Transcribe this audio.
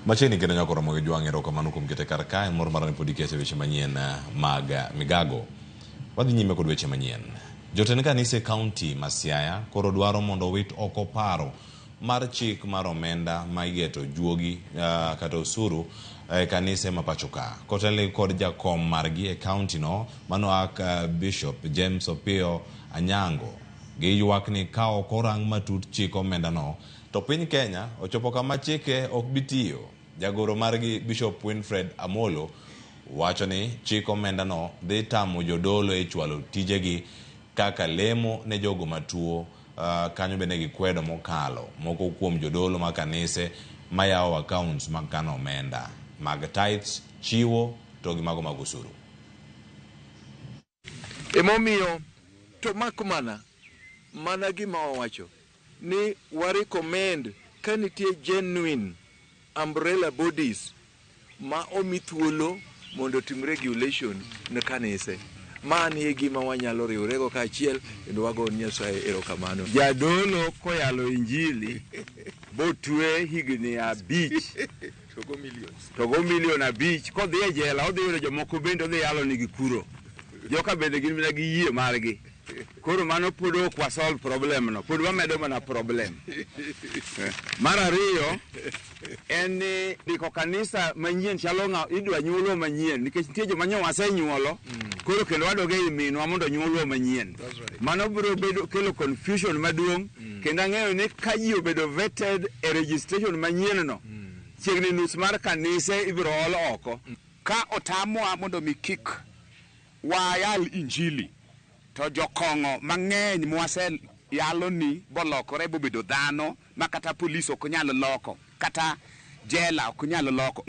Macheni kendo nyakoro moge juang'ero kamano kuom kete kar kae mor marani pod ikete weche manyien mag migago. Wadhi nyime kod weche manyien. Jotend kanise kaunti ma Siaya koro dwaro mondo wit oko paro mar chik mar omenda ma igeto juogi kata osuru kanise ma pacho ka. Kotelni kod jakom margi e kaunti no mano Bishop James Opio Anyango gi ywak ni ka ok orang matut chik omenda no to piny Kenya ochopo kama chike ok bitiyo. Jagoro margi Bishop Winfred Amolo wacho ni chik omenda no dhi tamo jodolo e chwalo tijegi kaka lemo ne jogo matuo. Kanyo bende gikwedo mokalo moko kuom jodolo ma kanise mayawo accounts mag kano omenda mag tithes, chiwo to gi mago mag osuru. Emomiyo to makumana mana gima wawacho ni wa recommend ka nitie genuine umbrella bodies ma omi thuolo mondo tim regulation ne kanise. Mani e gima wanyalo riworego kaachiel kendo wago Nyasaye erokamano. Jadolo koyalo injili botwe higni 5 togo milion 5 kodhi e jela odhi yudo jomoko bende odhi yalo nigi kuro. Joka bende gin mina gi yie margi. Koro mano pod ok wa solve problem no. Pod wamedo mana problem. Mar ariyo en ni ndiko kanisa manyien chalo ng'a idwa nyuolo manyien nikech nitie joma nyo wasenyuolo. Koro kendo wadoge i minwa mondo nyuolo manyien. Mano biro bedo kelo confusion maduong' kendo ang'eyo ni ka ji obedo vetted e registration manyien no chiegni nus mar kanise ibiro ol oko. Ka otamwa mondo mi kik wayal injili to jokong'o mang'eny mwase yalo ni bolokore bobedo dhano ma kata polis ok nyal loko kata jela ok nyal loko.